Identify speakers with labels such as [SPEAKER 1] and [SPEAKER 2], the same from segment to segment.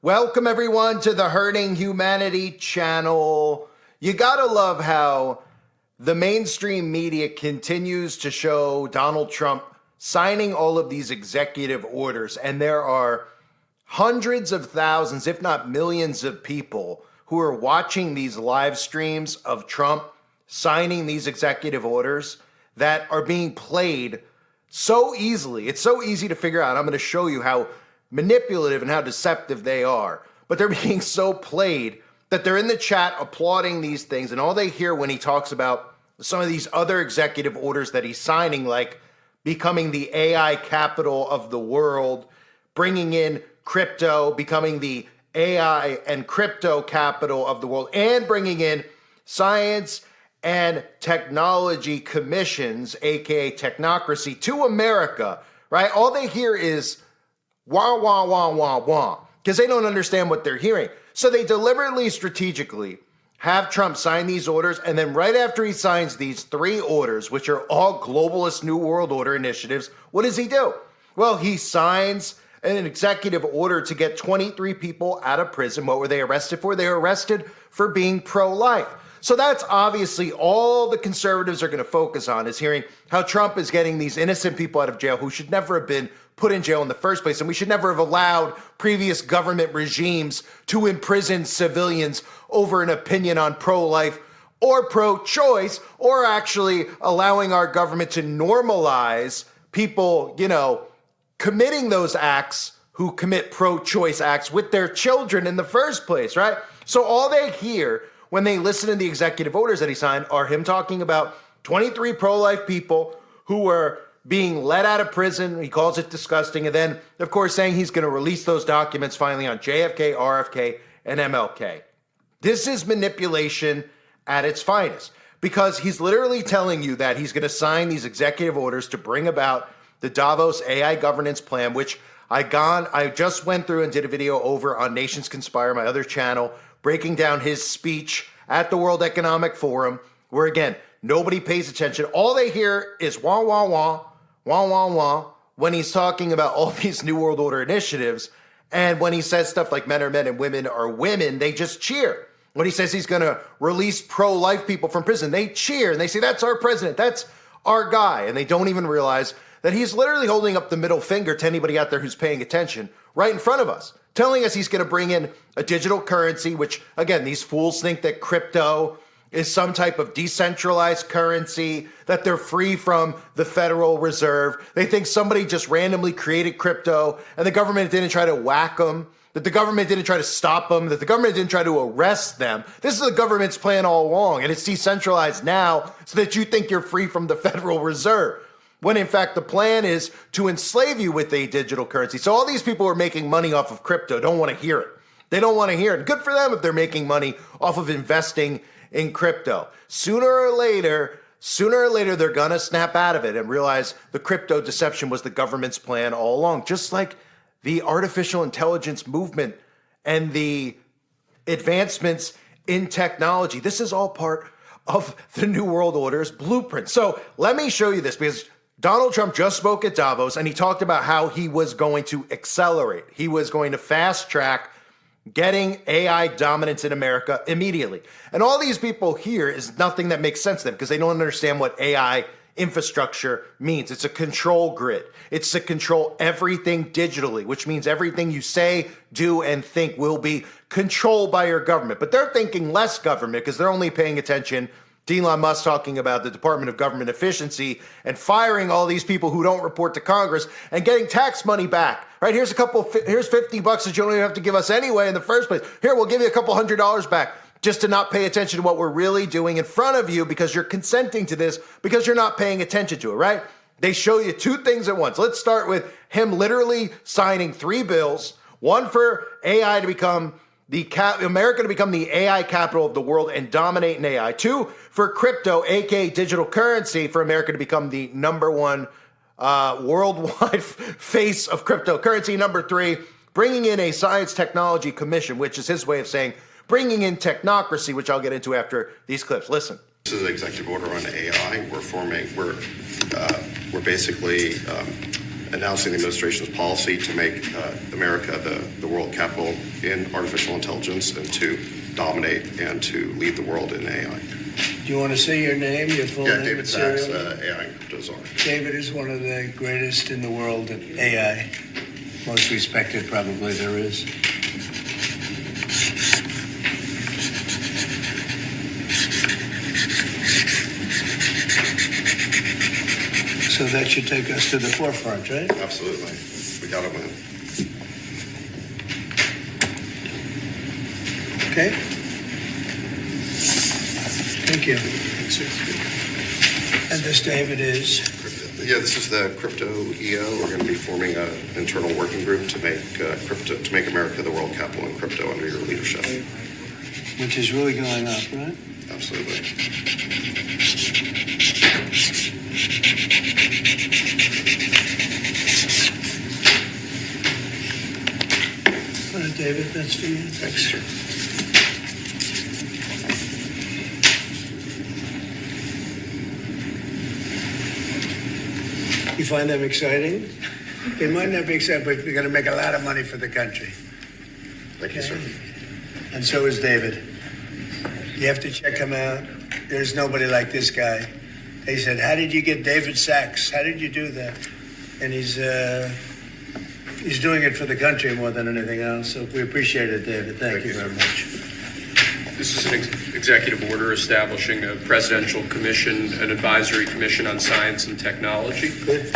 [SPEAKER 1] Welcome everyone to the Hurting Humanity channel. You gotta love how the mainstream media continues to show Donald Trump signing all of these executive orders, and there are hundreds of thousands, if not millions of people who are watching these live streams of Trump signing these executive orders that are being played so easily. It's so easy to figure out. I'm going to show you how manipulative and how deceptive they are. But they're being so played that they're in the chat applauding these things, and all they hear when he talks about some of these other executive orders that he's signing, like becoming the AI capital of the world, bringing in crypto, becoming the AI and crypto capital of the world, and bringing in science and technology commissions, aka technocracy, to America, right? All they hear is wah, wah, wah, wah, wah, because they don't understand what they're hearing. So they deliberately, strategically have Trump sign these orders, and then right after he signs these three orders, which are all globalist New World Order initiatives, what does he do? Well, he signs an executive order to get 23 people out of prison. What were they arrested for? They were arrested for being pro-life. So that's obviously all the conservatives are going to focus on, is hearing how Trump is getting these innocent people out of jail who should never have been put in jail in the first place. And we should never have allowed previous government regimes to imprison civilians over an opinion on pro-life or pro-choice, or actually allowing our government to normalize people, committing those acts who commit pro-choice acts with their children in the first place, right? So all they hear when they listen to the executive orders that he signed are him talking about 23 pro-life people who were being let out of prison. He calls it disgusting. And then, of course, saying he's going to release those documents finally on JFK, RFK, and MLK. This is manipulation at its finest, because he's literally telling you that he's going to sign these executive orders to bring about the Davos AI governance plan, which I just went through and did a video over on Nations Conspire, my other channel, breaking down his speech at the World Economic Forum, where, again, nobody pays attention. All they hear is wah, wah, wah, wah, wah, wah, when he's talking about all these New World Order initiatives. And when he says stuff like men are men and women are women, they just cheer. When he says he's going to release pro-life people from prison, they cheer and they say, that's our president, that's our guy. And they don't even realize that he's literally holding up the middle finger to anybody out there who's paying attention right in front of us, telling us he's going to bring in a digital currency, which, again, these fools think that crypto is some type of decentralized currency, that they're free from the Federal Reserve. They think somebody just randomly created crypto and the government didn't try to whack them, that the government didn't try to stop them, that the government didn't try to arrest them. This is the government's plan all along, and it's decentralized now so that you think you're free from the Federal Reserve, when in fact the plan is to enslave you with a digital currency. So all these people who are making money off of crypto don't want to hear it. They don't want to hear it. Good for them if they're making money off of investing in crypto. Sooner or later, they're going to snap out of it and realize the crypto deception was the government's plan all along, just like the artificial intelligence movement and the advancements in technology. This is all part of the New World Order's blueprint. So let me show you this, because Donald Trump just spoke at Davos and he talked about how he was going to accelerate. He was going to fast track getting AI dominance in America immediately. And all these people here is nothing that makes sense to them, because they don't understand what AI infrastructure means. It's a control grid. It's to control everything digitally, which means everything you say, do, and think will be controlled by your government. But they're thinking less government because they're only paying attention to Elon Musk talking about the Department of Government Efficiency and firing all these people who don't report to Congress and getting tax money back. Right? Here's here's $50 that you don't even have to give us anyway in the first place. Here, we'll give you a couple $100 back just to not pay attention to what we're really doing in front of you, because you're consenting to this because you're not paying attention to it, right? They show you two things at once. Let's start with him literally signing three bills, one for AI to become America to become the AI capital of the world and dominate in AI. Two, for crypto, aka digital currency, for America to become the number one worldwide face of cryptocurrency. Number three, bringing in a science technology commission, which is his way of saying bringing in technocracy, which I'll get into after these clips. Listen.
[SPEAKER 2] This is an executive order on AI. We're basically announcing the administration's policy to make America the world capital in artificial intelligence and to dominate and to lead the world in AI.
[SPEAKER 3] Do you want to say your name, your full name?
[SPEAKER 2] David Sachs, AI and Crypto Czar.
[SPEAKER 3] David is one of the greatest in the world at AI. Most respected, probably, there is. So that should take us to the forefront, right?
[SPEAKER 2] Absolutely. We got to win.
[SPEAKER 3] Okay. Thank you. And this, David, is?
[SPEAKER 2] Yeah, this is the Crypto EO. We're going to be forming an internal working group to make to make America the world capital in crypto under your leadership.
[SPEAKER 3] Which is really going up, right?
[SPEAKER 2] Absolutely.
[SPEAKER 3] All right, David, that's for you. Thanks, sir. You find them exciting? They might not be exciting, but they're going to make a lot of money for the country.
[SPEAKER 2] Thank you, sir.
[SPEAKER 3] And so is David. You have to check him out. There's nobody like this guy. They said, how did you get David Sachs? How did you do that? And he's doing it for the country more than anything else. So we appreciate it, David. Thank you very much.
[SPEAKER 4] This is an executive order establishing a presidential commission, an advisory commission on science and technology.
[SPEAKER 3] Good.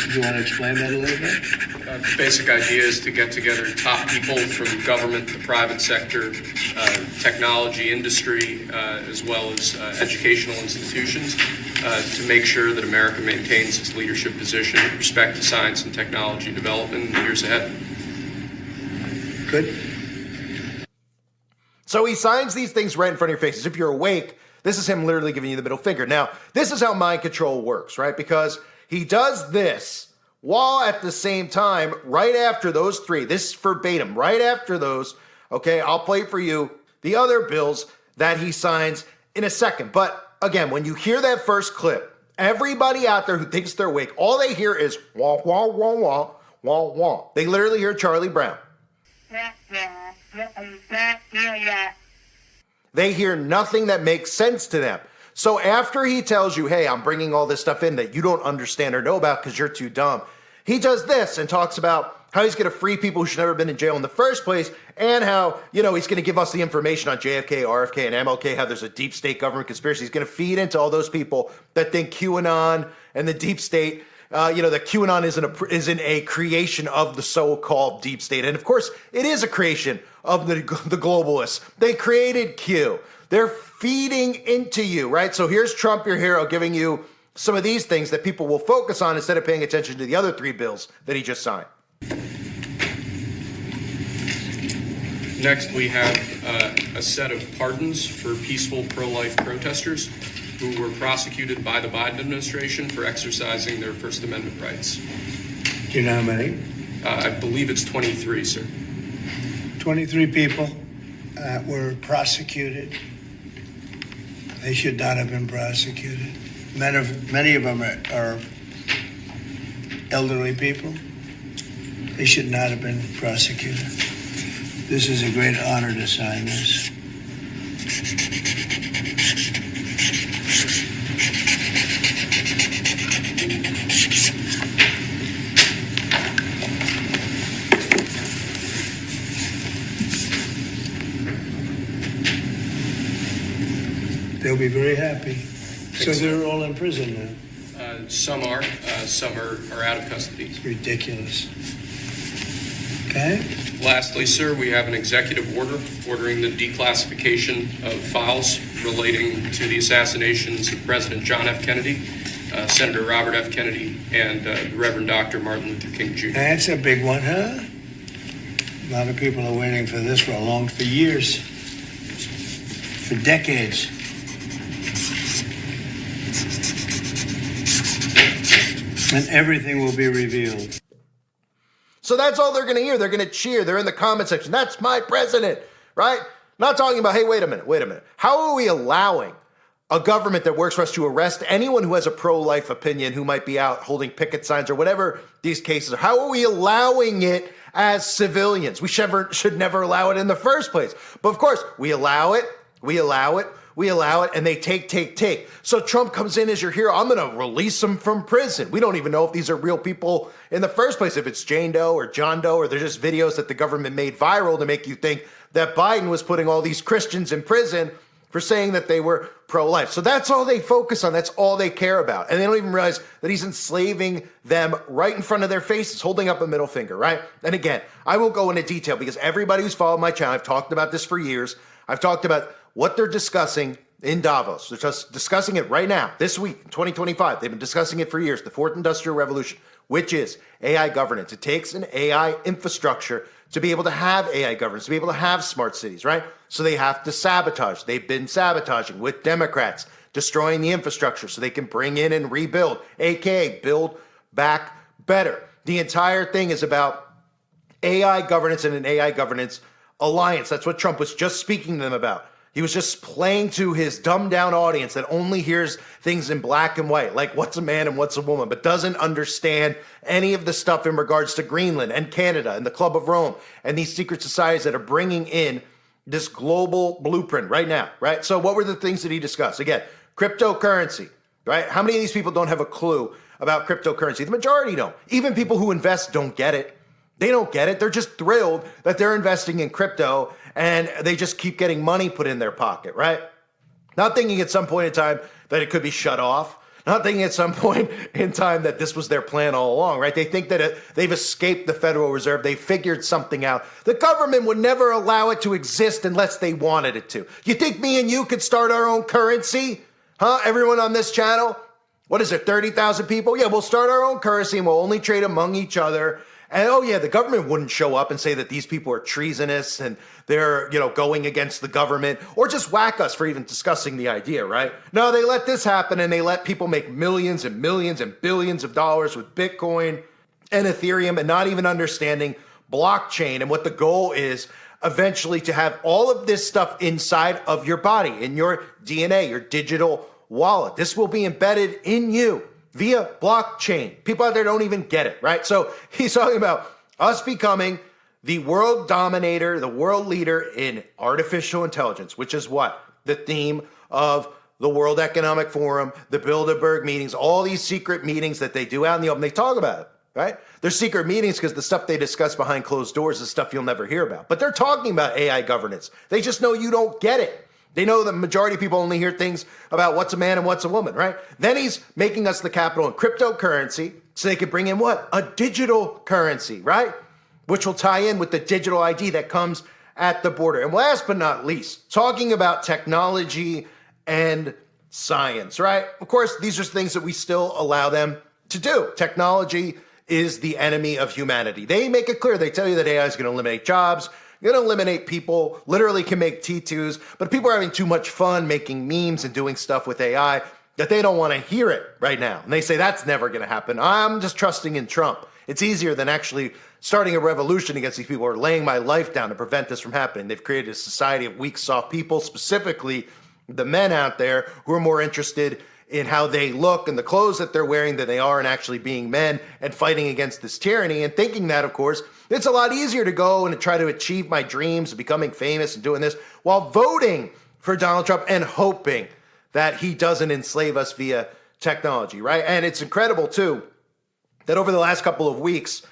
[SPEAKER 3] Do you want to explain that a little bit?
[SPEAKER 4] The basic idea is to get together top people from government, the private sector, technology industry, as well as educational institutions, to make sure that America maintains its leadership position with respect to science and technology development in the years ahead.
[SPEAKER 3] Good.
[SPEAKER 1] So he signs these things right in front of your faces. If you're awake, this is him literally giving you the middle finger. Now, this is how mind control works, right? Because he does this while at the same time, right after those three, this is verbatim, right after those, okay, I'll play for you the other bills that he signs in a second. But again, when you hear that first clip, everybody out there who thinks they're awake, all they hear is wah, wah, wah, wah, wah, wah. They literally hear Charlie Brown. They hear nothing that makes sense to them. So after he tells you, hey, I'm bringing all this stuff in that you don't understand or know about because you're too dumb, he does this and talks about how he's going to free people who should never have been in jail in the first place, and how, you know, he's going to give us the information on JFK, RFK, and MLK, how there's a deep state government conspiracy. He's going to feed into all those people that think QAnon and the deep state, that QAnon isn't a creation of the so-called deep state. And of course, it is a creation of the globalists. They created Q. They're feeding into you, right? So here's Trump, your hero, giving you some of these things that people will focus on instead of paying attention to the other three bills that he just signed.
[SPEAKER 4] Next, we have a set of pardons for peaceful pro-life protesters who were prosecuted by the Biden administration for exercising their First Amendment rights.
[SPEAKER 3] Do you know how many?
[SPEAKER 4] I believe it's 23, sir.
[SPEAKER 3] 23 people were prosecuted. They should not have been prosecuted. Many of them are elderly people. They should not have been prosecuted. This is a great honor to sign this. They'll be very happy. So they're all in prison now.
[SPEAKER 4] Some are out of custody.
[SPEAKER 3] It's ridiculous. Okay?
[SPEAKER 4] Lastly, sir, we have an executive order ordering the declassification of files relating to the assassinations of President John F. Kennedy, Senator Robert F. Kennedy, and the Reverend Dr. Martin Luther King Jr.
[SPEAKER 3] That's a big one, huh? A lot of people are waiting for this for years, for decades. And everything will be revealed.
[SPEAKER 1] So that's all they're going to hear. They're going to cheer. They're in the comment section. That's my president, right? Not talking about, hey, wait a minute. How are we allowing a government that works for us to arrest anyone who has a pro-life opinion, who might be out holding picket signs or whatever these cases are? How are we allowing it as civilians? We should never allow it in the first place. But of course, we allow it, and they take. So Trump comes in as your hero. I'm going to release them from prison. We don't even know if these are real people in the first place, if it's Jane Doe or John Doe, or they're just videos that the government made viral to make you think that Biden was putting all these Christians in prison for saying that they were pro-life. So that's all they focus on. That's all they care about. And they don't even realize that he's enslaving them right in front of their faces, holding up a middle finger, right? And again, I won't go into detail because everybody who's followed my channel, I've talked about this for years. I've talked about what they're discussing in Davos. They're just discussing it right now, this week, 2025. They've been discussing it for years, the fourth industrial revolution, which is AI governance. It takes an AI infrastructure to be able to have AI governance, to be able to have smart cities, right? So they have to sabotage. They've been sabotaging with Democrats, destroying the infrastructure so they can bring in and rebuild, aka build back better. The entire thing is about AI governance and an AI governance alliance. That's what Trump was just speaking to them about. He was just playing to his dumbed down audience that only hears things in black and white, like what's a man and what's a woman, but doesn't understand any of the stuff in regards to Greenland and Canada and the Club of Rome and these secret societies that are bringing in this global blueprint right now, right? So what were the things that he discussed? Again, cryptocurrency, right? How many of these people don't have a clue about cryptocurrency? The majority don't. Even people who invest don't get it. They don't get it. They're just thrilled that they're investing in crypto and they just keep getting money put in their pocket, right? Not thinking at some point in time that it could be shut off. Not thinking at some point in time that this was their plan all along, right? They think that they've escaped the Federal Reserve. They figured something out. The government would never allow it to exist unless they wanted it to. You think me and you could start our own currency? Huh? Everyone on this channel? What is it, 30,000 people? Yeah, we'll start our own currency and we'll only trade among each other. And oh yeah, the government wouldn't show up and say that these people are treasonous and they're, going against the government, or just whack us for even discussing the idea, right? No, they let this happen and they let people make millions and millions and billions of dollars with Bitcoin and Ethereum and not even understanding blockchain and what the goal is eventually to have all of this stuff inside of your body, in your DNA, your digital wallet. This will be embedded in you via blockchain. People out there don't even get it, right? So he's talking about us becoming the world dominator, the world leader in artificial intelligence, which is what? The theme of the World Economic Forum, the Bilderberg meetings, all these secret meetings that they do out in the open. They talk about it, right? They're secret meetings because the stuff they discuss behind closed doors is stuff you'll never hear about. But they're talking about AI governance. They just know you don't get it. They know the majority of people only hear things about what's a man and what's a woman, right? Then he's making us the capital in cryptocurrency so they could bring in what? A digital currency, right? Which will tie in with the digital ID that comes at the border. And last but not least, talking about technology and science, right? Of course, these are things that we still allow them to do. Technology is the enemy of humanity. They make it clear. They tell you that AI is going to eliminate jobs, going to eliminate people, literally can make T2s, but people are having too much fun making memes and doing stuff with AI that they don't want to hear it right now. And they say that's never going to happen. I'm just trusting in Trump. It's easier than actually starting a revolution against these people or laying my life down to prevent this from happening. They've created a society of weak, soft people, specifically the men out there who are more interested in how they look and the clothes that they're wearing than they are in actually being men and fighting against this tyranny and thinking that, of course, it's a lot easier to go and to try to achieve my dreams of becoming famous and doing this while voting for Donald Trump and hoping that he doesn't enslave us via technology, right? And it's incredible, too, that over the last couple of weeks,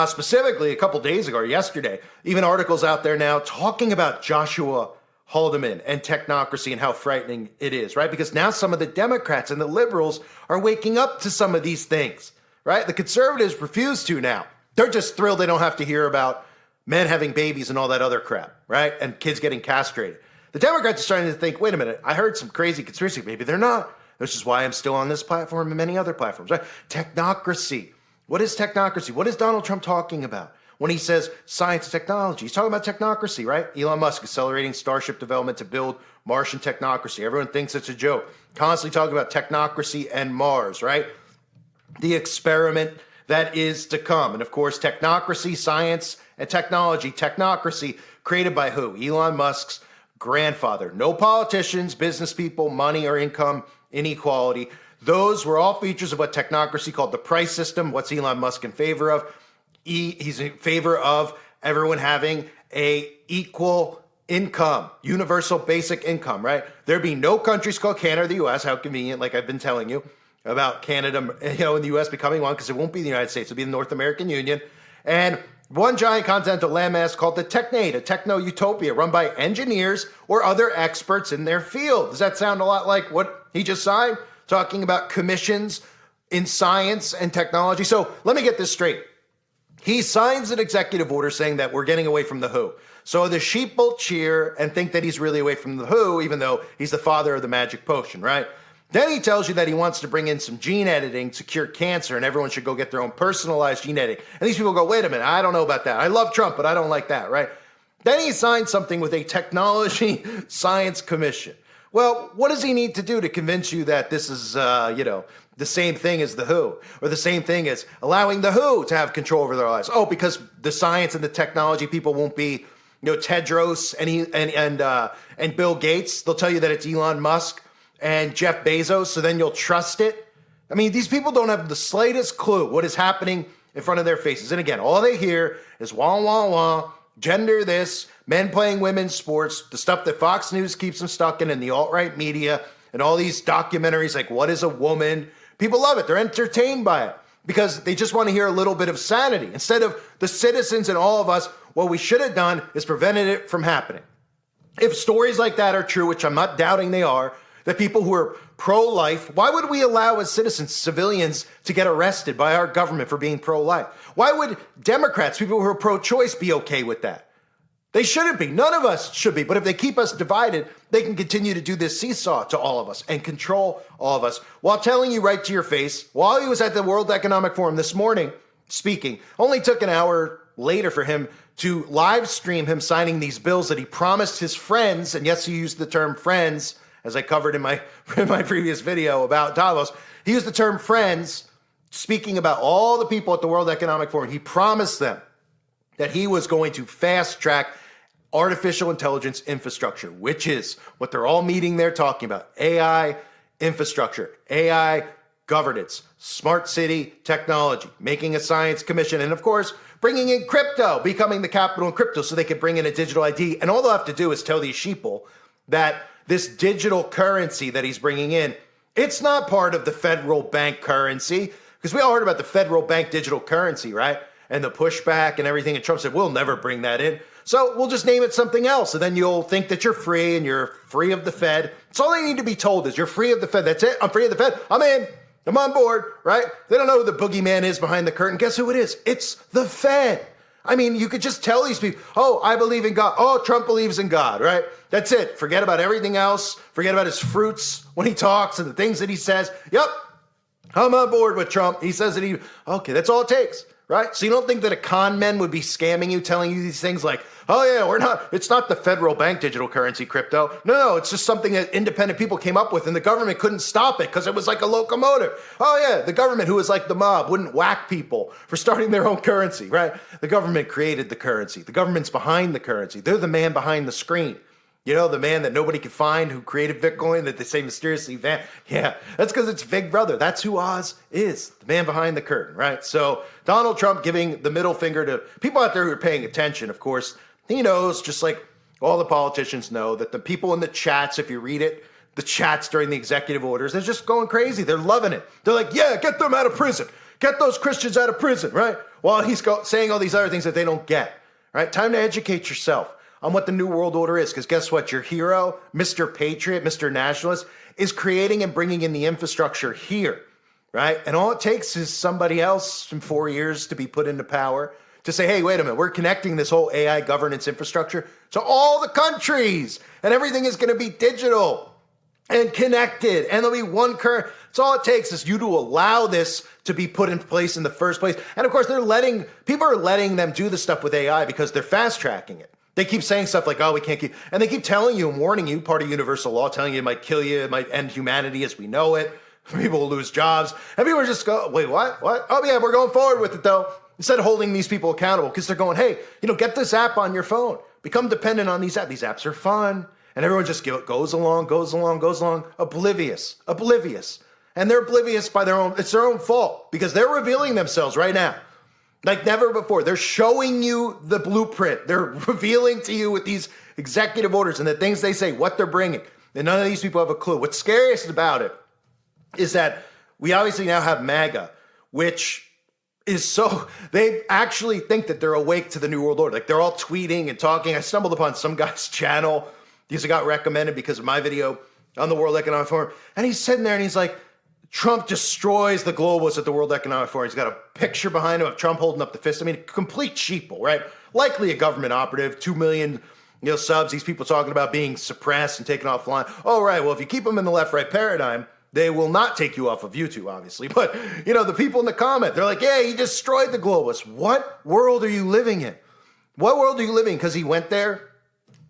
[SPEAKER 1] specifically a couple days ago or yesterday, even articles out there now talking about Joshua Haldeman and technocracy and how frightening it is, right? Because now some of the Democrats and the liberals are waking up to some of these things, right? The conservatives refuse to now. They're just thrilled they don't have to hear about men having babies and all that other crap, right? And kids getting castrated. The Democrats are starting to think, wait a minute, I heard some crazy conspiracy. Maybe they're not. This is why I'm still on this platform and many other platforms, right? Technocracy. What is technocracy? What is Donald Trump talking about when he says science and technology? He's talking about technocracy, right? Elon Musk accelerating Starship development to build Martian technocracy. Everyone thinks it's a joke. Constantly talking about technocracy and Mars, right? The experiment that is to come. And of course, technocracy, science, and technology. Technocracy created by who? Elon Musk's grandfather. No politicians, business people, money or income inequality. Those were all features of what technocracy called the price system. What's Elon Musk in favor of? He's in favor of everyone having a equal income, universal basic income, right? There'd be no countries called Canada or the U.S. How convenient, like I've been telling you about Canada, and the U.S. becoming one, because it won't be the United States. It'll be the North American Union. And one giant continental landmass called the Technate, a techno-utopia run by engineers or other experts in their field. Does that sound a lot like what he just signed? Talking about commissions in science and technology. So let me get this straight. He signs an executive order saying that we're getting away from the WHO. So the sheep will cheer and think that he's really away from the WHO, even though he's the father of the magic potion, right? Then he tells you that he wants to bring in some gene editing to cure cancer, and everyone should go get their own personalized gene editing. And these people go, wait a minute, I don't know about that. I love Trump, but I don't like that, right? Then he signed something with a technology science commission. Well, what does he need to do to convince you that this is, the same thing as the WHO, or the same thing as allowing the WHO to have control over their lives? Oh, because the science and the technology people won't be, Tedros and Bill Gates. They'll tell you that it's Elon Musk and Jeff Bezos, so then you'll trust it. I mean, these people don't have the slightest clue what is happening in front of their faces. And again, all they hear is wah, wah, wah, gender this, men playing women's sports, the stuff that Fox News keeps them stuck in, and the alt-right media, and all these documentaries like What is a Woman? People love it. They're entertained by it because they just want to hear a little bit of sanity. Instead of the citizens and all of us, what we should have done is prevented it from happening. If stories like that are true, which I'm not doubting they are, that people who are pro-life, why would we allow as citizens, civilians, to get arrested by our government for being pro-life? Why would Democrats, people who are pro-choice, be okay with that? They shouldn't be. None of us should be. But if they keep us divided, they can continue to do this seesaw to all of us and control all of us while telling you right to your face, while he was at the World Economic Forum this morning speaking, only took an hour later for him to live stream him signing these bills that he promised his friends, and yes, he used the term friends, as I covered in my previous video about Davos. He used the term friends, speaking about all the people at the World Economic Forum. He promised them that he was going to fast track artificial intelligence infrastructure, which is what they're all meeting there talking about. AI infrastructure, AI governance, smart city technology, making a science commission, and of course, bringing in crypto, becoming the capital in crypto so they could bring in a digital ID. And all they'll have to do is tell these sheeple that this digital currency that he's bringing in, it's not part of the federal bank currency, because we all heard about the federal bank digital currency, right? And the pushback and everything. And Trump said, we'll never bring that in. So we'll just name it something else. And then you'll think that you're free and you're free of the Fed. It's all they need to be told is you're free of the Fed. That's it. I'm free of the Fed. I'm in. I'm on board, right? They don't know who the boogeyman is behind the curtain. Guess who it is? It's the Fed. I mean, you could just tell these people, oh, I believe in God. Oh, Trump believes in God, right? That's it. Forget about everything else. Forget about his fruits when he talks and the things that he says. Yep, I'm on board with Trump. He says that okay, that's all it takes, right? So you don't think that a con man would be scamming you, telling you these things like, oh yeah, it's not the federal bank digital currency crypto. No, it's just something that independent people came up with and the government couldn't stop it because it was like a locomotive. Oh yeah, the government, who was like the mob, wouldn't whack people for starting their own currency, right? The government created the currency. The government's behind the currency. They're the man behind the screen. The man that nobody could find who created Bitcoin that they say mysteriously vanished. Yeah, that's because it's Big Brother. That's who Oz is, the man behind the curtain, right? So Donald Trump giving the middle finger to people out there who are paying attention, of course. He knows, just like all the politicians know, that the people in the chats, if you read it, the chats during the executive orders, they're just going crazy. They're loving it. They're like, yeah, get them out of prison. Get those Christians out of prison, right? While he's saying all these other things that they don't get, right? Time to educate yourself on what the New World Order is. Because guess what? Your hero, Mr. Patriot, Mr. Nationalist, is creating and bringing in the infrastructure here, right? And all it takes is somebody else in 4 years to be put into power to say, hey, wait a minute, we're connecting this whole AI governance infrastructure to all the countries, and everything is going to be digital and connected, and there'll be one current. It's all it takes is you to allow this to be put in place in the first place. And of course, people are letting them do the stuff with AI because they're fast tracking it. They keep saying stuff like, oh, we can't keep, and they keep telling you and warning you, part of universal law, telling you it might kill you, it might end humanity as we know it. People will lose jobs. And people just go, wait, what? What? Oh, yeah, we're going forward with it, though. Instead of holding these people accountable, because they're going, hey, get this app on your phone. Become dependent on these apps. These apps are fun. And everyone just goes along, oblivious. And they're oblivious by it's their own fault, because they're revealing themselves right now like never before. They're showing you the blueprint. They're revealing to you with these executive orders and the things they say, what they're bringing. And none of these people have a clue. What's scariest about it is that we obviously now have MAGA, which is they actually think that they're awake to the New World Order. Like, they're all tweeting and talking. I stumbled upon some guy's channel. These got recommended because of my video on the World Economic Forum. And he's sitting there and he's like, Trump destroys the globalists at the World Economic Forum. He's got a picture behind him of Trump holding up the fist. I mean, complete sheeple, right? Likely a government operative, 2 million subs. These people talking about being suppressed and taken offline. Oh, right. Well, if you keep them in the left-right paradigm, they will not take you off of YouTube, obviously. But, the people in the comment, they're like, yeah, he destroyed the globalists. What world are you living in? What world are you living in? Because he went there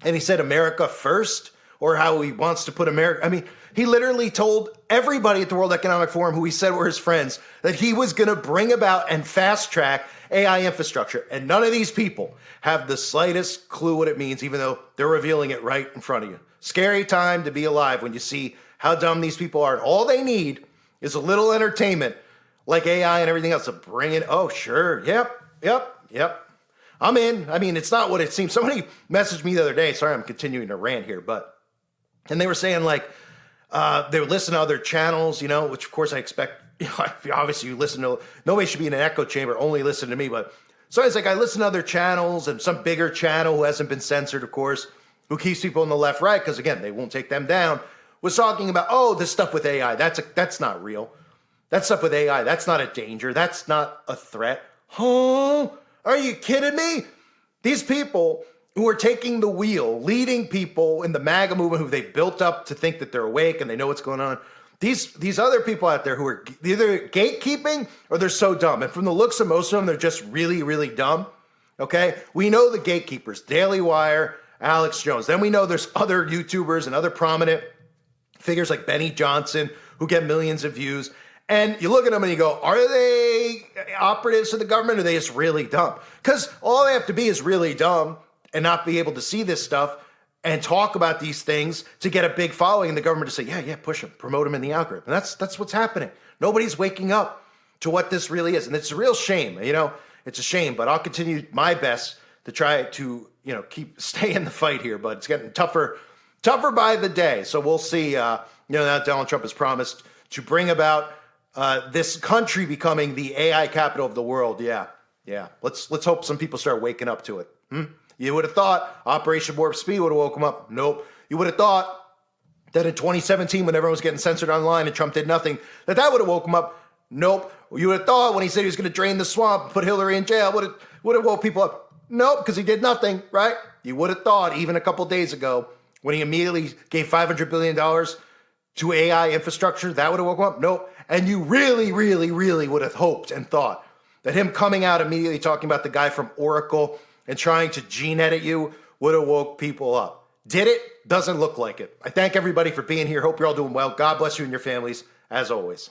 [SPEAKER 1] and he said America first, or how he wants to put America. I mean, he literally told everybody at the World Economic Forum who he said were his friends that he was going to bring about and fast track AI infrastructure. And none of these people have the slightest clue what it means, even though they're revealing it right in front of you. Scary time to be alive when you see how dumb these people are. And all they need is a little entertainment like AI and everything else to bring it. Oh, sure. Yep. I'm in. I mean, it's not what it seems. Somebody messaged me the other day. Sorry, I'm continuing to rant here, and they were saying like, they would listen to other channels, which of course I expect, obviously you listen to, nobody should be in an echo chamber, only listen to me. But so it's like, I listen to other channels and some bigger channel who hasn't been censored, of course, who keeps people on the left, right. Cause again, they won't take them down, was talking about, this stuff with AI. That's not real. That stuff with AI, that's not a danger. That's not a threat. Huh? Are you kidding me? These people who are taking the wheel, leading people in the MAGA movement who they've built up to think that they're awake and they know what's going on. These other people out there who are either gatekeeping or they're so dumb. And from the looks of most of them, they're just really, really dumb. Okay? We know the gatekeepers, Daily Wire, Alex Jones. Then we know there's other YouTubers and other prominent figures like Benny Johnson who get millions of views. And you look at them and you go, are they operatives of the government or are they just really dumb? Because all they have to be is really dumb and not be able to see this stuff and talk about these things to get a big following and the government to say, yeah, push them, promote them in the algorithm. And that's what's happening. Nobody's waking up to what this really is. And it's a real shame, it's a shame, but I'll continue my best to try to, stay in the fight here, but it's getting tougher by the day. So we'll see, now Donald Trump has promised to bring about this country becoming the AI capital of the world. Yeah. Let's hope some people start waking up to it. You would have thought Operation Warp Speed would have woke them up. Nope. You would have thought that in 2017, when everyone was getting censored online and Trump did nothing, that would have woke them up. Nope. You would have thought when he said he was going to drain the swamp, put Hillary in jail, would have woke people up. Nope, because he did nothing, right? You would have thought even a couple days ago when he immediately gave $500 billion to AI infrastructure, that would have woke him up. Nope. And you really, really, really would have hoped and thought that him coming out immediately talking about the guy from Oracle and trying to gene edit you would have woke people up. Did it? Doesn't look like it. I thank everybody for being here. Hope you're all doing well. God bless you and your families, as always.